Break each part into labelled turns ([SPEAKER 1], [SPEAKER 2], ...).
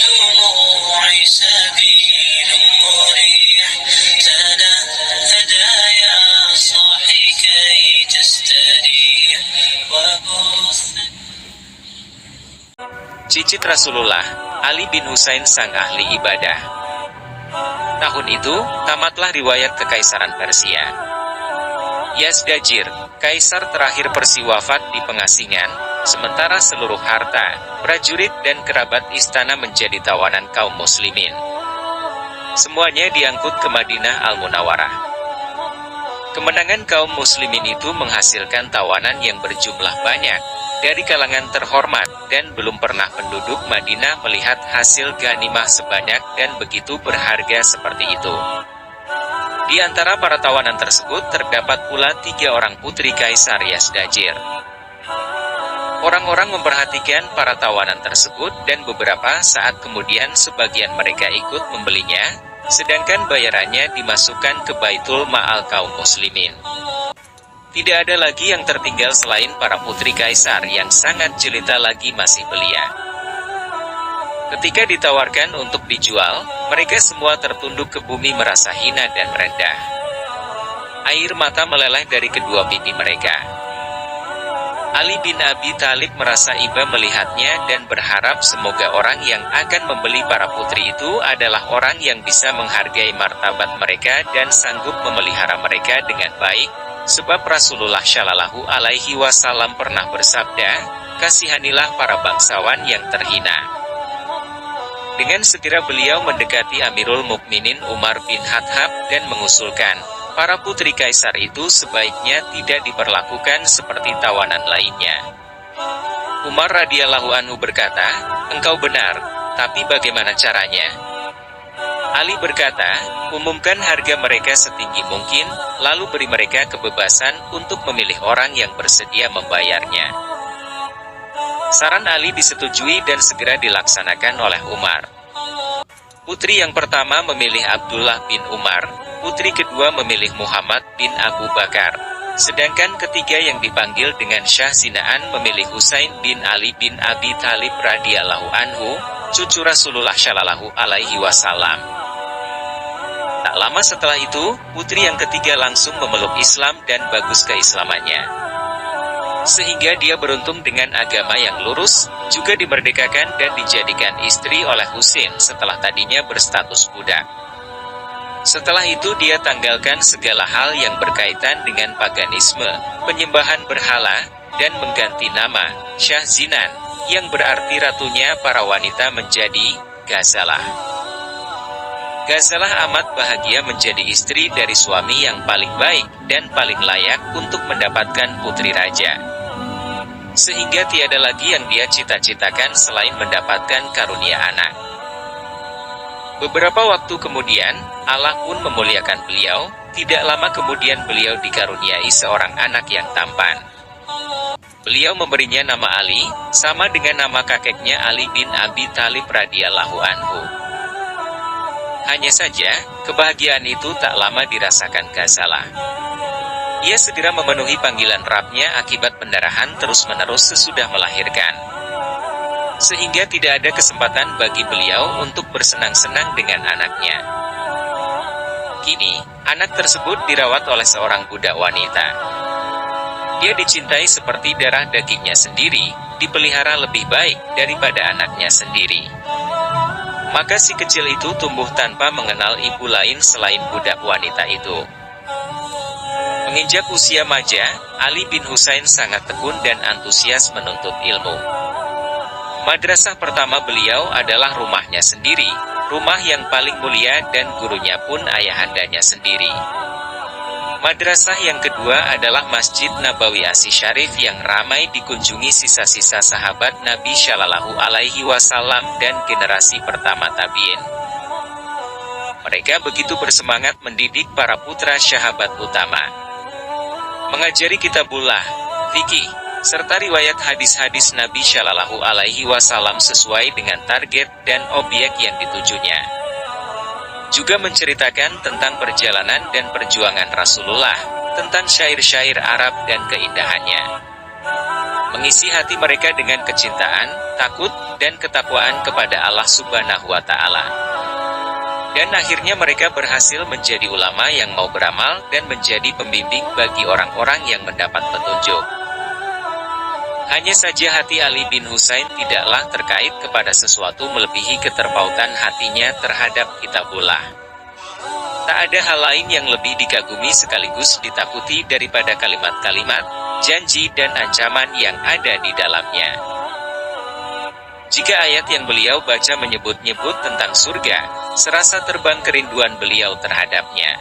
[SPEAKER 1] الدموع سبيل مريح تنهدى يا صاحي كي تستريح وبث.
[SPEAKER 2] Cicit Rasulullah, Ali bin Husain sang ahli ibadah. Tahun itu, tamatlah riwayat Kekaisaran Persia. Yazdajir, kaisar terakhir Persia wafat di pengasingan, sementara seluruh harta, prajurit dan kerabat istana menjadi tawanan kaum muslimin. Semuanya diangkut ke Madinah Al-Munawwarah. Kemenangan kaum muslimin itu menghasilkan tawanan yang berjumlah banyak, dari kalangan terhormat, dan belum pernah penduduk Madinah melihat hasil ghanimah sebanyak dan begitu berharga seperti itu. Di antara para tawanan tersebut terdapat pula 3 orang putri Kaisar Yazdajir. Orang-orang memperhatikan para tawanan tersebut dan beberapa saat kemudian sebagian mereka ikut membelinya, sedangkan bayarannya dimasukkan ke Baitul Ma'al kaum muslimin. Tidak ada lagi yang tertinggal selain para putri kaisar yang sangat jelita lagi masih belia. Ketika ditawarkan untuk dijual, mereka semua tertunduk ke bumi merasa hina dan rendah. Air mata meleleh dari kedua pipi mereka. Ali bin Abi Thalib merasa iba melihatnya dan berharap semoga orang yang akan membeli para putri itu adalah orang yang bisa menghargai martabat mereka dan sanggup memelihara mereka dengan baik. Sebab Rasulullah Shallallahu Alaihi Wasallam pernah bersabda, kasihanilah para bangsawan yang terhina. Dengan segera beliau mendekati Amirul Mukminin Umar bin Khattab dan mengusulkan, para putri kaisar itu sebaiknya tidak diperlakukan seperti tawanan lainnya. Umar radhiyallahu anhu berkata, engkau benar, tapi bagaimana caranya? Ali berkata, umumkan harga mereka setinggi mungkin, lalu beri mereka kebebasan untuk memilih orang yang bersedia membayarnya. Saran Ali disetujui dan segera dilaksanakan oleh Umar. Putri yang pertama memilih Abdullah bin Umar, putri kedua memilih Muhammad bin Abu Bakar, sedangkan ketiga yang dipanggil dengan Syah Zinaan memilih Husain bin Ali bin Abi Thalib radhiyallahu anhu, cucu Rasulullah Shallallahu Alaihi Wasallam. Tak lama setelah itu, putri yang ketiga langsung memeluk Islam dan bagus keislamannya. Sehingga dia beruntung dengan agama yang lurus, juga dimerdekakan dan dijadikan istri oleh Husain setelah tadinya berstatus budak. Setelah itu dia tanggalkan segala hal yang berkaitan dengan paganisme, penyembahan berhala, dan mengganti nama, Syah Zinan, yang berarti ratunya para wanita menjadi Ghazalah. Ghazalah amat bahagia menjadi istri dari suami yang paling baik dan paling layak untuk mendapatkan putri raja. Sehingga tiada lagi yang dia cita-citakan selain mendapatkan karunia anak. Beberapa waktu kemudian, Allah pun memuliakan beliau, tidak lama kemudian beliau dikaruniai seorang anak yang tampan. Beliau memberinya nama Ali, sama dengan nama kakeknya Ali bin Abi Thalib radhiyallahu anhu. Hanya saja, kebahagiaan itu tak lama dirasakan Ghazalah. Ia segera memenuhi panggilan Rabb-nya akibat pendarahan terus-menerus sesudah melahirkan. Sehingga tidak ada kesempatan bagi beliau untuk bersenang-senang dengan anaknya. Kini, anak tersebut dirawat oleh seorang budak wanita. Dia dicintai seperti darah dagingnya sendiri, dipelihara lebih baik daripada anaknya sendiri. Maka si kecil itu tumbuh tanpa mengenal ibu lain selain budak wanita itu. Menginjak usia maja, Ali bin Husain sangat tekun dan antusias menuntut ilmu. Madrasah pertama beliau adalah rumahnya sendiri, rumah yang paling mulia dan gurunya pun ayahandanya sendiri. Madrasah yang kedua adalah Masjid Nabawi Asy-Syarif yang ramai dikunjungi sisa-sisa sahabat Nabi Shallallahu Alaihi Wasallam dan generasi pertama tabi'in. Mereka begitu bersemangat mendidik para putra sahabat utama. Mengajari kitabullah, fikih, serta riwayat hadis-hadis Nabi Shallallahu Alaihi Wasallam sesuai dengan target dan objek yang ditujunya. Juga menceritakan tentang perjalanan dan perjuangan Rasulullah, tentang syair-syair Arab dan keindahannya. mengisi hati mereka dengan kecintaan, takut, dan ketakwaan kepada Allah Subhanahu wa Ta'ala. Dan akhirnya mereka berhasil menjadi ulama yang mau beramal dan menjadi pembimbing bagi orang-orang yang mendapat petunjuk. Hanya saja hati Ali bin Husain tidaklah terkait kepada sesuatu melebihi keterpautan hatinya terhadap kitabullah. Tak ada hal lain yang lebih dikagumi sekaligus ditakuti daripada kalimat-kalimat, janji dan ancaman yang ada di dalamnya. Jika ayat yang beliau baca menyebut-nyebut tentang surga, serasa terbang kerinduan beliau terhadapnya.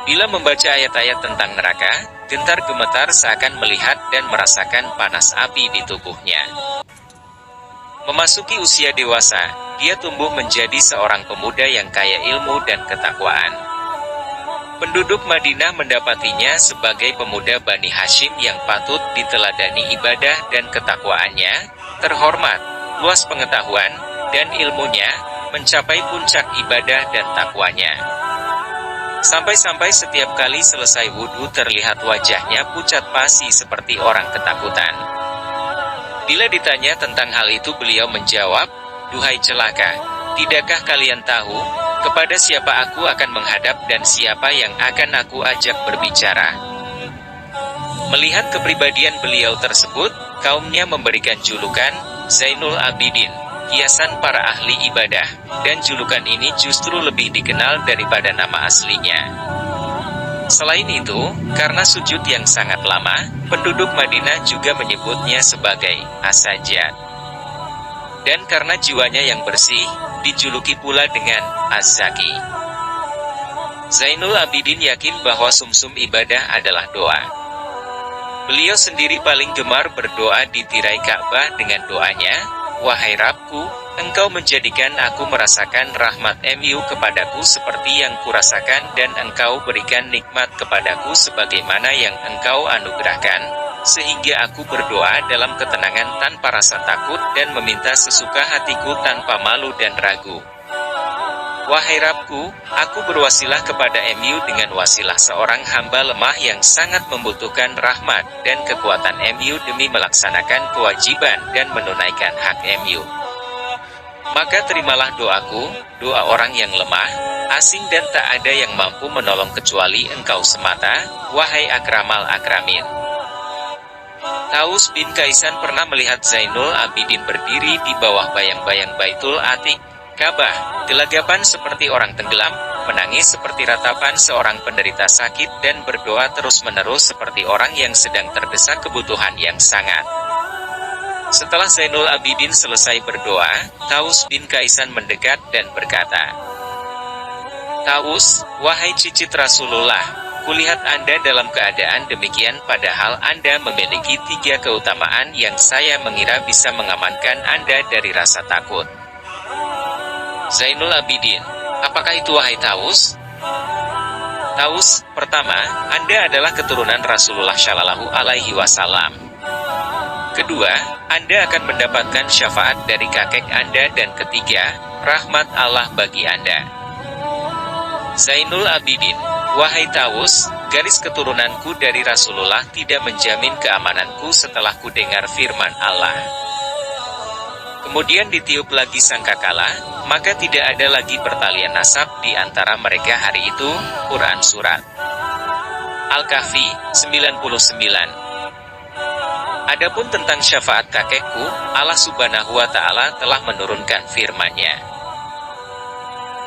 [SPEAKER 2] Bila membaca ayat-ayat tentang neraka, gentar-gemetar seakan melihat dan merasakan panas api di tubuhnya. Memasuki usia dewasa, dia tumbuh menjadi seorang pemuda yang kaya ilmu dan ketakwaan. Penduduk Madinah mendapatinya sebagai pemuda Bani Hashim yang patut diteladani ibadah dan ketakwaannya, terhormat, luas pengetahuan, dan ilmunya, mencapai puncak ibadah dan takwanya. Sampai-sampai setiap kali selesai wudhu terlihat wajahnya pucat pasi seperti orang ketakutan. Bila ditanya tentang hal itu beliau menjawab, "Duhai celaka, tidakkah kalian tahu, kepada siapa aku akan menghadap dan siapa yang akan aku ajak berbicara?" Melihat kepribadian beliau tersebut, kaumnya memberikan julukan, Zainul Abidin, hiasan para ahli ibadah, dan julukan ini justru lebih dikenal daripada nama aslinya. Selain itu, karena sujud yang sangat lama, penduduk Madinah juga menyebutnya sebagai As-Sajjad. Dan karena jiwanya yang bersih, dijuluki pula dengan Az-Zaki. Zainul Abidin yakin bahwa sumsum ibadah adalah doa. Beliau sendiri paling gemar berdoa di tirai Ka'bah dengan doanya, "Wahai Rabbku, Engkau menjadikan aku merasakan rahmat MU kepadaku seperti yang kurasakan dan Engkau berikan nikmat kepadaku sebagaimana yang Engkau anugerahkan, sehingga aku berdoa dalam ketenangan tanpa rasa takut dan meminta sesuka hatiku tanpa malu dan ragu. Wahai Rabbku, aku berwasilah kepada MU dengan wasilah seorang hamba lemah yang sangat membutuhkan rahmat dan kekuatan MU demi melaksanakan kewajiban dan menunaikan hak MU. Maka terimalah doaku, doa orang yang lemah, asing dan tak ada yang mampu menolong kecuali Engkau semata, wahai Akramal Akramin." Taus bin Kaisan pernah melihat Zainul Abidin berdiri di bawah bayang-bayang Baitul Atiq, Ka'bah, gelagapan seperti orang tenggelam, menangis seperti ratapan seorang penderita sakit dan berdoa terus-menerus seperti orang yang sedang terdesak kebutuhan yang sangat. Setelah Zainul Abidin selesai berdoa, Taus bin Kaisan mendekat dan berkata, "Taus, wahai cicit Rasulullah, kulihat Anda dalam keadaan demikian padahal Anda memiliki 3 keutamaan yang saya mengira bisa mengamankan Anda dari rasa takut." Zainul Abidin, "Apakah itu wahai Taus?" Taus, pertama, Anda adalah keturunan Rasulullah Shallallahu Alaihi Wasallam. Kedua, Anda akan mendapatkan syafaat dari kakek Anda dan ketiga, rahmat Allah bagi Anda. Zainul Abidin, "Wahai Taus, garis keturunanku dari Rasulullah tidak menjamin keamananku setelah ku dengar firman Allah." Kemudian ditiup lagi sangkakala, maka tidak ada lagi pertalian nasab di antara mereka hari itu. Quran Surat Al-Kahfi 99. Adapun tentang syafaat kakekku, Allah Subhanahu wa Ta'ala telah menurunkan firman-Nya.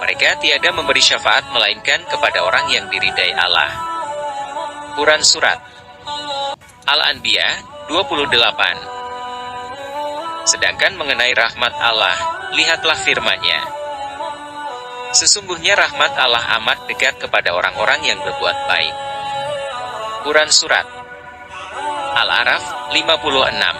[SPEAKER 2] Mereka tiada memberi syafaat melainkan kepada orang yang diridai Allah. Quran Surat Al-Anbiya 28. Sedangkan mengenai rahmat Allah, lihatlah firman-Nya. Sesungguhnya rahmat Allah amat dekat kepada orang-orang yang berbuat baik. Quran Surat Al-A'raf 56.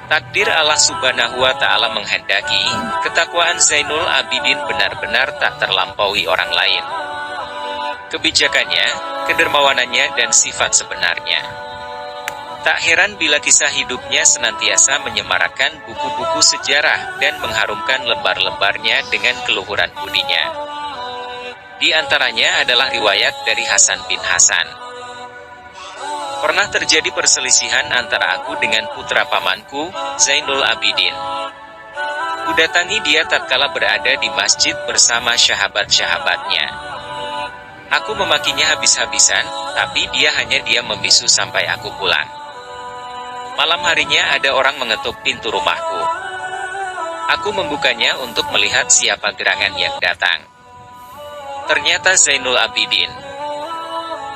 [SPEAKER 2] Takdir Allah Subhanahu wa Ta'ala menghendaki, ketakwaan Zainul Abidin benar-benar tak terlampaui orang lain. Kebijakannya, kedermawanannya dan sifat sebenarnya. Tak heran bila kisah hidupnya senantiasa menyemarakkan buku-buku sejarah dan mengharumkan lembar-lembarnya dengan keluhuran budinya. Di antaranya adalah riwayat dari Hasan bin Hasan. Pernah terjadi perselisihan antara aku dengan putra pamanku, Zainul Abidin. Kudatangi dia tatkala berada di masjid bersama sahabat-sahabatnya. Aku memakinya habis-habisan, tapi dia hanya diam membisu sampai aku pulang. Malam harinya ada orang mengetuk pintu rumahku. Aku membukanya untuk melihat siapa gerangan yang datang. Ternyata Zainul Abidin.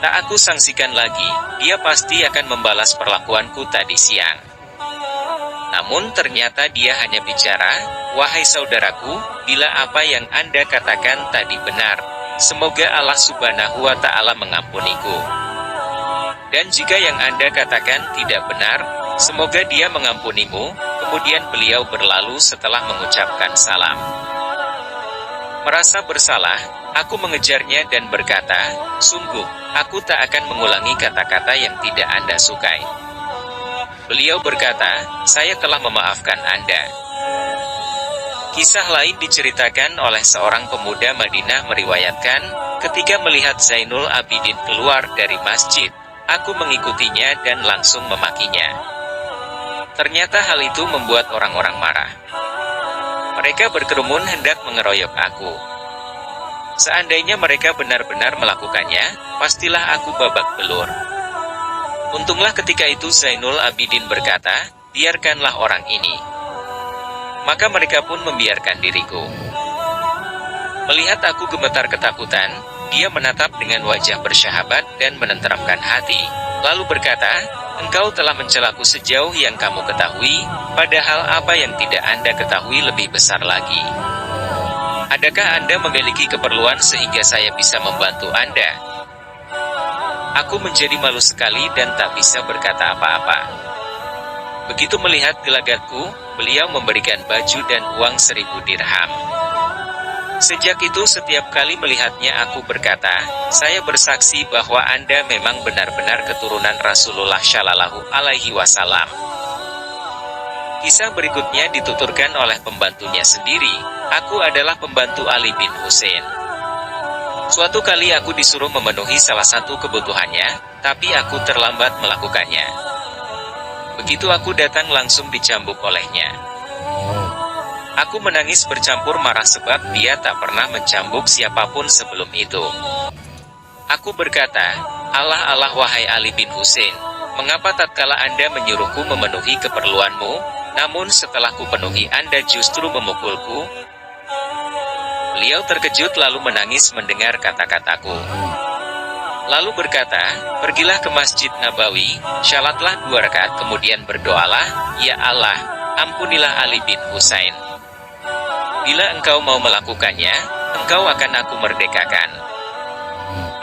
[SPEAKER 2] Tak aku sangsikan lagi, dia pasti akan membalas perlakuanku tadi siang. Namun ternyata dia hanya bicara, "Wahai saudaraku, bila apa yang Anda katakan tadi benar, semoga Allah Subhanahu wa Ta'ala mengampuniku. Dan jika yang Anda katakan tidak benar, semoga Dia mengampunimu." Kemudian beliau berlalu setelah mengucapkan salam. Merasa bersalah, aku mengejarnya dan berkata, "Sungguh, aku tak akan mengulangi kata-kata yang tidak Anda sukai." Beliau berkata, "Saya telah memaafkan Anda." Kisah lain diceritakan oleh seorang pemuda Madinah meriwayatkan, ketika melihat Zainul Abidin keluar dari masjid, aku mengikutinya dan langsung memakinya. Ternyata hal itu membuat orang-orang marah. Mereka berkerumun hendak mengeroyok aku. Seandainya mereka benar-benar melakukannya, pastilah aku babak belur. Untunglah ketika itu Zainul Abidin berkata, "Biarkanlah orang ini." Maka mereka pun membiarkan diriku. Melihat aku gemetar ketakutan, dia menatap dengan wajah bersahabat dan menenteramkan hati, lalu berkata, "Engkau telah mencelaku sejauh yang kamu ketahui, padahal apa yang tidak Anda ketahui lebih besar lagi. Adakah Anda memiliki keperluan sehingga saya bisa membantu Anda?" Aku menjadi malu sekali dan tak bisa berkata apa-apa. Begitu melihat gelagatku, beliau memberikan baju dan uang 1000 dirham. Sejak itu setiap kali melihatnya aku berkata, "Saya bersaksi bahwa Anda memang benar-benar keturunan Rasulullah Shallallahu Alaihi Wasallam." Kisah berikutnya dituturkan oleh pembantunya sendiri, "Aku adalah pembantu Ali bin Husain. Suatu kali aku disuruh memenuhi salah satu kebutuhannya, tapi aku terlambat melakukannya. Begitu aku datang langsung dicambuk olehnya. Aku menangis bercampur marah sebab dia tak pernah mencambuk siapapun sebelum itu. Aku berkata, Allah wahai Ali bin Husain, mengapa tatkala Anda menyuruhku memenuhi keperluanmu, namun setelah kupenuhi Anda justru memukulku?" Beliau terkejut lalu menangis mendengar kata-kataku. Lalu berkata, "Pergilah ke Masjid Nabawi, syalatlah 2 rakaat kemudian berdoalah, ya Allah, ampunilah Ali bin Husain. Bila engkau mau melakukannya, engkau akan aku merdekakan."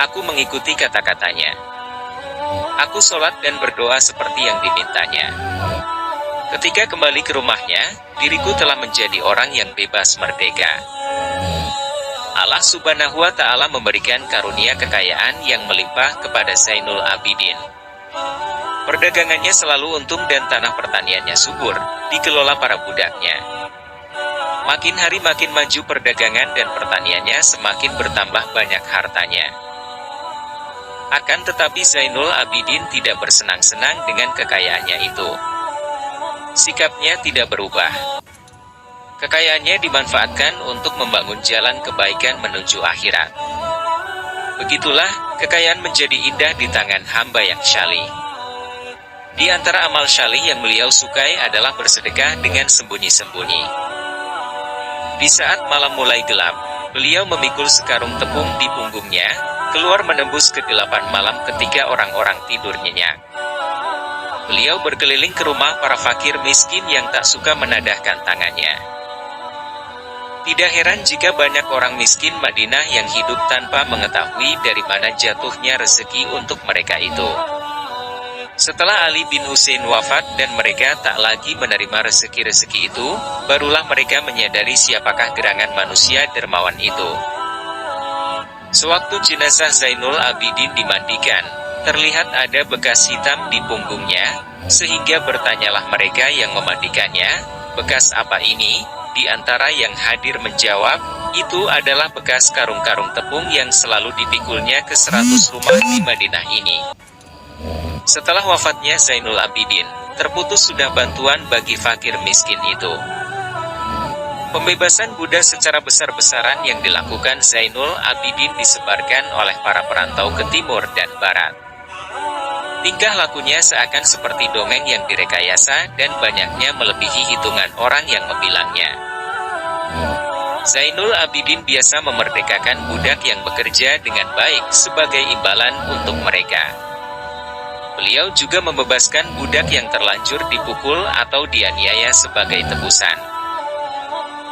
[SPEAKER 2] Aku mengikuti kata-katanya. Aku sholat dan berdoa seperti yang dimintanya. Ketika kembali ke rumahnya, diriku telah menjadi orang yang bebas merdeka. Allah Subhanahu wa Ta'ala memberikan karunia kekayaan yang melimpah kepada Zainul Abidin. Perdagangannya selalu untung dan tanah pertaniannya subur, dikelola para budaknya. Makin hari makin maju perdagangan dan pertaniannya semakin bertambah banyak hartanya. Akan tetapi Zainul Abidin tidak bersenang-senang dengan kekayaannya itu. Sikapnya tidak berubah. Kekayaannya dimanfaatkan untuk membangun jalan kebaikan menuju akhirat. Begitulah, kekayaan menjadi indah di tangan hamba yang syalih. Di antara amal syalih yang beliau sukai adalah bersedekah dengan sembunyi-sembunyi. Di saat malam mulai gelap, beliau memikul sekarung tepung di punggungnya, keluar menembus kegelapan malam ketika orang-orang tidur nyenyak. Beliau berkeliling ke rumah para fakir miskin yang tak suka menadahkan tangannya. Tidak heran jika banyak orang miskin Madinah yang hidup tanpa mengetahui dari mana jatuhnya rezeki untuk mereka itu. Setelah Ali bin Husain wafat dan mereka tak lagi menerima rezeki-rezeki itu, barulah mereka menyadari siapakah gerangan manusia dermawan itu. Sewaktu jenazah Zainul Abidin dimandikan, terlihat ada bekas hitam di punggungnya, sehingga bertanyalah mereka yang memandikannya, "Bekas apa ini?" Di antara yang hadir menjawab, "Itu adalah bekas karung-karung tepung yang selalu dipikulnya ke 100 rumah di Madinah ini." Setelah wafatnya Zainul Abidin, terputus sudah bantuan bagi fakir miskin itu. Pembebasan Buddha secara besar-besaran yang dilakukan Zainul Abidin disebarkan oleh para perantau ke timur dan barat. Tingkah lakunya seakan seperti dongeng yang direkayasa dan banyaknya melebihi hitungan orang yang membilangnya. Zainul Abidin biasa memerdekakan budak yang bekerja dengan baik sebagai imbalan untuk mereka. Beliau juga membebaskan budak yang terlanjur dipukul atau dianiaya sebagai tebusan.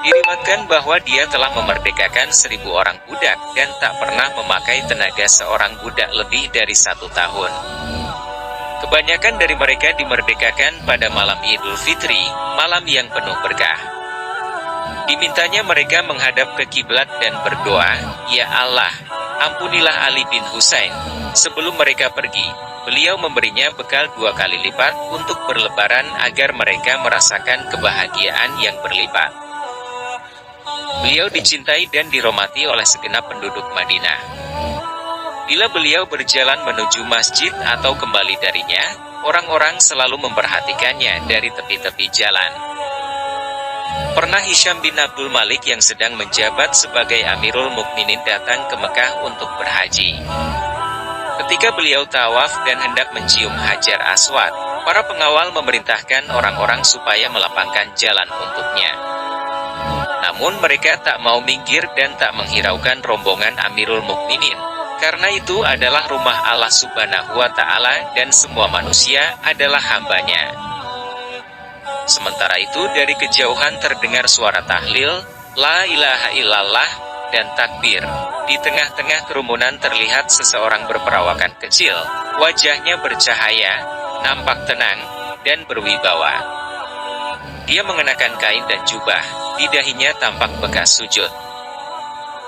[SPEAKER 2] Diriwayatkan bahwa dia telah memerdekakan 1.000 orang budak dan tak pernah memakai tenaga seorang budak lebih dari 1 tahun. Kebanyakan dari mereka dimerdekakan pada malam Idul Fitri, malam yang penuh berkah. Dimintanya mereka menghadap ke kiblat dan berdoa, "Ya Allah, ampunilah Ali bin Husain." Sebelum mereka pergi, beliau memberinya bekal 2 kali lipat untuk berlebaran agar mereka merasakan kebahagiaan yang berlipat. Beliau dicintai dan dirahmati oleh segenap penduduk Madinah. Bila beliau berjalan menuju masjid atau kembali darinya, orang-orang selalu memperhatikannya dari tepi-tepi jalan. Pernah Hisham bin Abdul Malik yang sedang menjabat sebagai Amirul Mukminin datang ke Mekah untuk berhaji. Ketika beliau tawaf dan hendak mencium Hajar Aswad, para pengawal memerintahkan orang-orang supaya melapangkan jalan untuknya. Namun mereka tak mau minggir dan tak menghiraukan rombongan Amirul Mukminin, karena itu adalah rumah Allah Subhanahu wa Ta'ala dan semua manusia adalah hambanya. Sementara itu dari kejauhan terdengar suara tahlil, la ilaha illallah, dan takbir. Di tengah-tengah kerumunan terlihat seseorang berperawakan kecil, wajahnya bercahaya, nampak tenang, dan berwibawa. Dia mengenakan kain dan jubah, di dahinya tampak bekas sujud.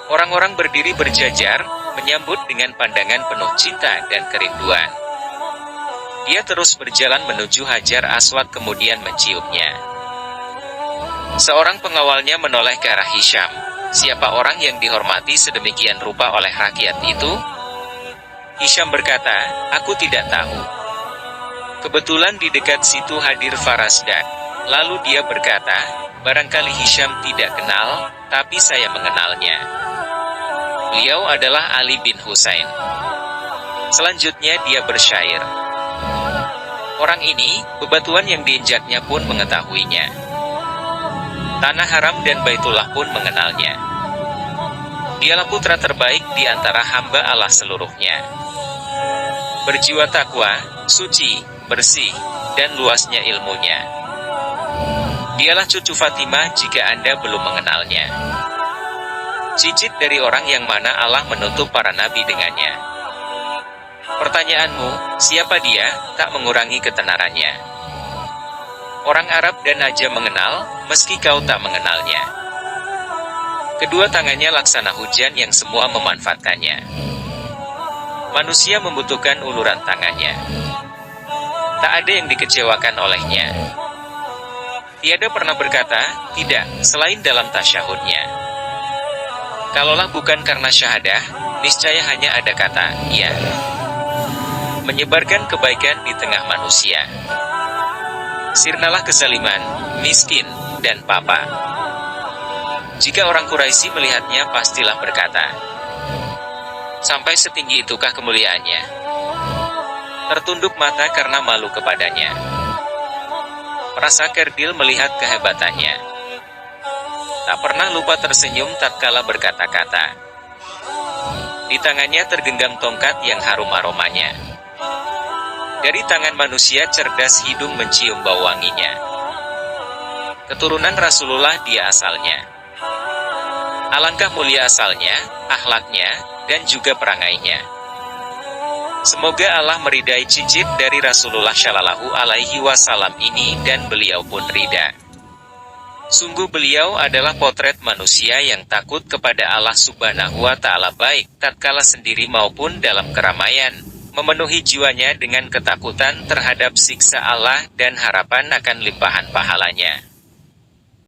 [SPEAKER 2] Orang-orang berdiri berjajar, menyambut dengan pandangan penuh cinta dan kerinduan. Dia terus berjalan menuju Hajar Aswad kemudian menciumnya. Seorang pengawalnya menoleh ke arah Hisham. Siapa orang yang dihormati sedemikian rupa oleh rakyat itu? Hisham berkata, "Aku tidak tahu. Kebetulan di dekat situ hadir Farasdak." Lalu dia berkata, "Barangkali Hisham tidak kenal, tapi saya mengenalnya. Beliau adalah Ali bin Husain." Selanjutnya dia bersyair. Orang ini, bebatuan yang diinjaknya pun mengetahuinya. Tanah haram dan Baitullah pun mengenalnya. Dialah putra terbaik di antara hamba Allah seluruhnya. Berjiwa takwa, suci, bersih, dan luasnya ilmunya. Dialah cucu Fatimah jika Anda belum mengenalnya. Cicit dari orang yang mana Allah menutup para nabi dengannya. Pertanyaanmu, siapa dia, tak mengurangi ketenarannya. Orang Arab dan Ajam mengenal, meski kau tak mengenalnya. Kedua tangannya laksana hujan yang semua memanfaatkannya. Manusia membutuhkan uluran tangannya. Tak ada yang dikecewakan olehnya. Tiada pernah berkata, tidak, selain dalam tasyahudnya. Kalaulah bukan karena syahadah, niscaya hanya ada kata, ya. Menyebarkan kebaikan di tengah manusia. Sirnalah kezaliman, miskin, dan papa. Jika orang Quraisy melihatnya pastilah berkata, sampai setinggi itukah kemuliaannya? Tertunduk mata karena malu kepadanya. Merasa kerdil melihat kehebatannya. Tak pernah lupa tersenyum tatkala berkata-kata. Di tangannya tergenggam tongkat yang harum aromanya. Dari tangan manusia cerdas hidung mencium bau wanginya. Keturunan Rasulullah dia asalnya. Alangkah mulia asalnya, akhlaknya, dan juga perangainya. Semoga Allah meridai cicit dari Rasulullah Shallallahu Alaihi Wasallam ini dan beliau pun rida. Sungguh beliau adalah potret manusia yang takut kepada Allah Subhanahu wa Ta'ala baik tatkala sendiri maupun dalam keramaian, memenuhi jiwanya dengan ketakutan terhadap siksa Allah dan harapan akan limpahan pahalanya.